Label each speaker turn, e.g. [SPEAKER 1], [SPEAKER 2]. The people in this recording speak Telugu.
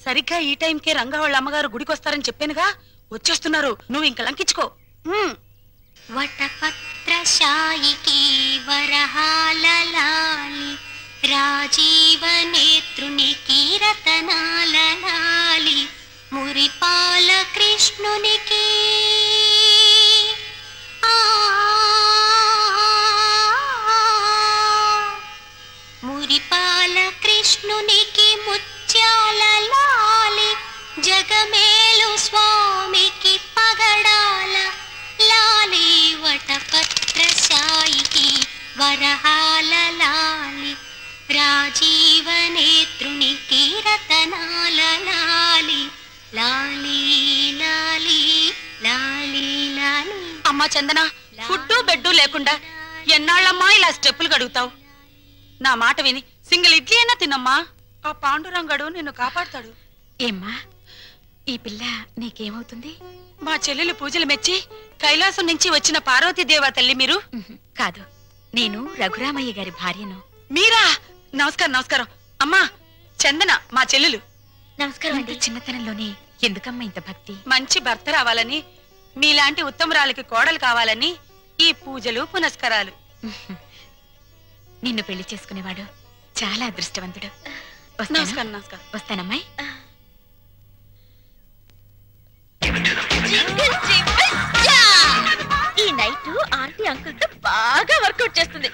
[SPEAKER 1] సరిగ్గా ఈ టైంకే రంగా వాళ్ళ అమ్మగారు గుడికొస్తారని చెప్పానుగా, వచ్చేస్తున్నారు. నువ్వు ఇంక లంకించుకో.
[SPEAKER 2] వటపత్రశాయికి వరహాలలాలి రాజీవ నేత్రునికి రతనాలలాలి మురిపాల కృష్ణునికి మురిపాల కృష్ణునికి ముత్యాల లాలి జగమేలు స్వామికి పగడాల లాలి వటపత్రశాయికి వరహాల లాలి రాజీవ నేత్రునికి రతనాల లాలి లాలి లాలి లాలి లాలి.
[SPEAKER 1] అమ్మా చందన, ఫుడ్డు బెడ్డు లేకుండా ఎన్నాళ్ళమ్మా ఇలా స్టెప్పులు గడుగుతావు? నా మాట విని సింగిల్ ఇడ్లీ అయినా తినమ్మా. ఆ పాండురంగడు నిన్ను కాపాడుతాడు.
[SPEAKER 3] ఏమ్మా, ఈ పిల్ల నీకేమవుతుంది?
[SPEAKER 1] మా చెల్లెలు పూజలు మెచ్చి కైలాసం నుంచి వచ్చిన పార్వతీదేవా తల్లి మీరు?
[SPEAKER 3] కాదు, నేను రఘురామయ్య గారి భార్యను.
[SPEAKER 1] మీరా? నమస్కారం నమస్కారం. అమ్మా చందన మా చెల్లెలు.
[SPEAKER 3] నమస్కారం. ఇంత చిన్నతనంలోనే ఎందుకమ్మా ఇంత భక్తి?
[SPEAKER 1] మంచి భర్త రావాలని, మీలాంటి ఉత్తమరాలకి కోడలు కావాలని ఈ పూజలు పునస్కారాలు.
[SPEAKER 3] నిన్ను పెళ్లి చేసుకునేవాడు చాలా అదృష్టవంతుడు.
[SPEAKER 1] నమస్కారం నమస్కారం.
[SPEAKER 3] వస్తానమ్మాయి.
[SPEAKER 2] ఈ నైట్ ఆంటీ అంకుల్ తో బాగా వర్కౌట్ చేస్తుంది.